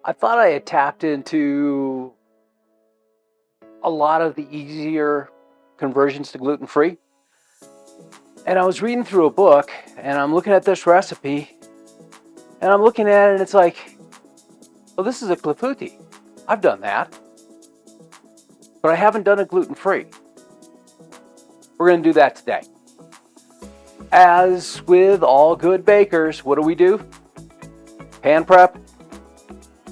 I thought I had tapped into a lot of the easier conversions to gluten-free. And I was reading through a book and I'm looking at this recipe and I'm looking at it and it's like, well, this is a clafoutis. I've done that, but I haven't done it gluten-free. We're going to do that today. As with all good bakers, what do? Pan prep,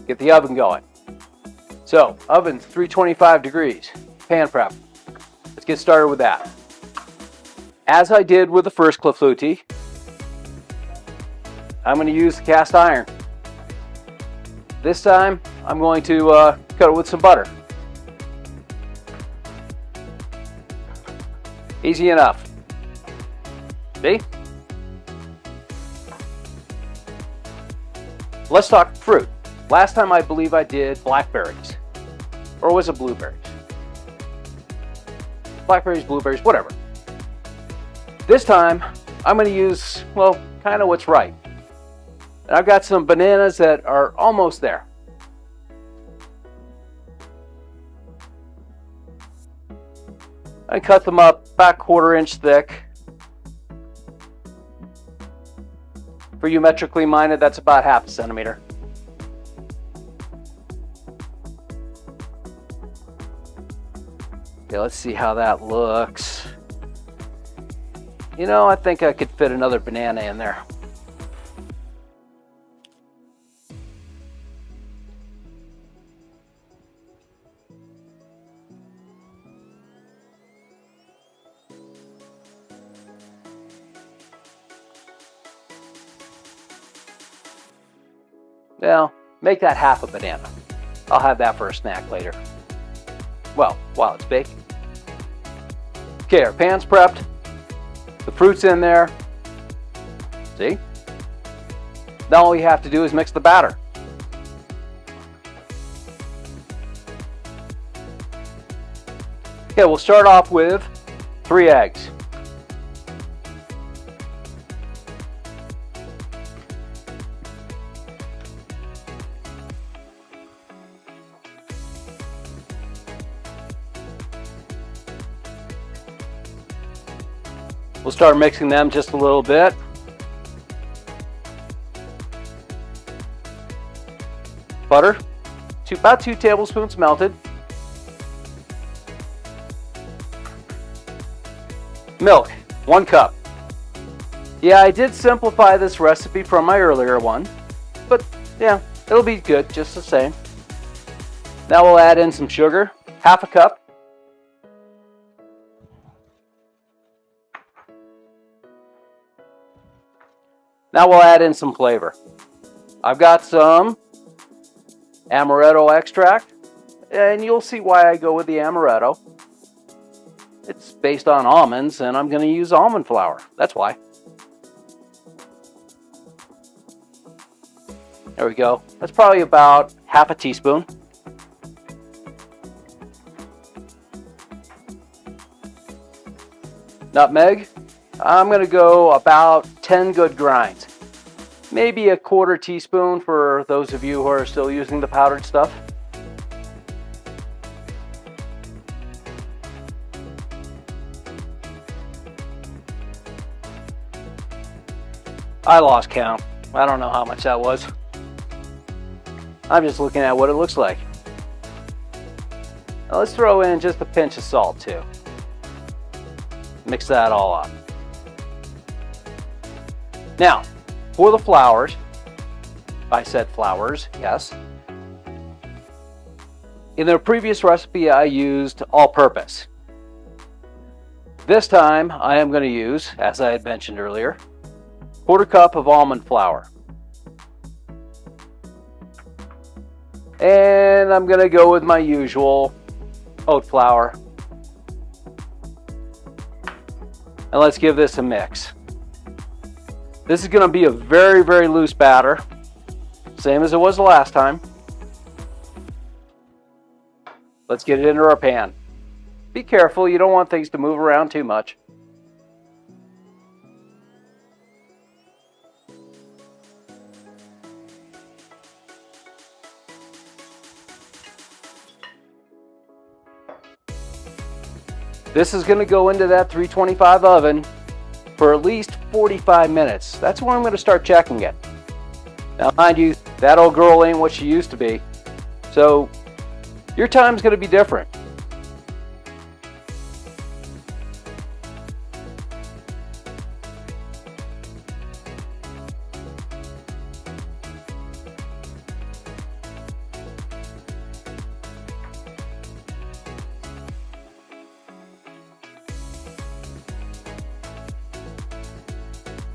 get the oven going. So, oven 325 degrees, pan prep. Let's get started with that. As I did with the first clafoutis, I'm going to use the cast iron. This time, I'm going to cut it with some butter. Easy enough. See? Let's talk fruit. Last time I believe I did blackberries. Or was it blueberries? Blackberries, blueberries, whatever. This time, I'm going to use, well, kind of what's right. And I've got some bananas that are almost there. I cut them up about 1/4 inch thick. For you metrically minded, that's about 1/2 centimeter. Okay, let's see how that looks. You know, I think I could fit another banana in there. Well, make that 1/2 a banana. I'll have that for a snack later. Well, while it's baking. Okay, our pan's prepped. The fruit's in there. See? Now all we have to do is mix the batter. Okay, we'll start off with 3 eggs. We'll start mixing them just a little bit. Butter, about 2 tablespoons melted. Milk, 1 cup. Yeah, I did simplify this recipe from my earlier one, but yeah, it'll be good just the same. Now we'll add in some sugar, 1/2 cup. Now we'll add in some flavor. I've got some Ameretto extract, and you'll see why I go with the Ameretto. It's based on almonds, and I'm going to use almond flour. That's why. There we go. That's probably about 1/2 teaspoon. Nutmeg. I'm going to go about 10 good grinds. Maybe a 1/4 teaspoon for those of you who are still using the powdered stuff. I lost count. I don't know how much that was. I'm just looking at what it looks like. Now let's throw in just a pinch of salt too. Mix that all up. Now, for the flours, I said flours, yes. In the previous recipe, I used all-purpose. This time, I am going to use, as I had mentioned earlier, 1/4 cup of almond flour. And I'm going to go with my usual oat flour. And let's give this a mix. This is going to be a very, very loose batter, same as it was the last time. Let's get it into our pan. Be careful, you don't want things to move around too much. This is going to go into that 325 oven for at least 45 minutes. That's when I'm going to start checking it. Now, mind you, that old girl ain't what she used to be. So your time's going to be different.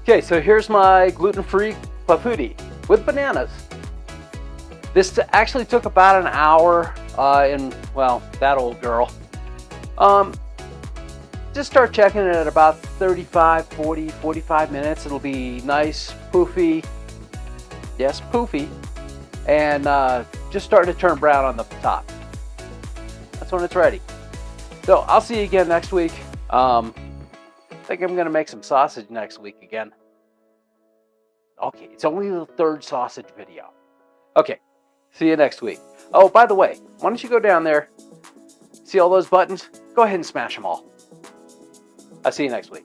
Okay, so here's my gluten-free clafoutis with bananas. This actually took about an hour well, that old girl. Just start checking it at about 35, 40, 45 minutes. It'll be nice, poofy. Yes, poofy. And just starting to turn brown on the top. That's when it's ready. So I'll see you again next week. I think I'm going to make some sausage next week again. Okay, it's only the third sausage video. Okay, see you next week. Oh, by the way, why don't you go down there, see all those buttons? Go ahead and smash them all. I'll see you next week.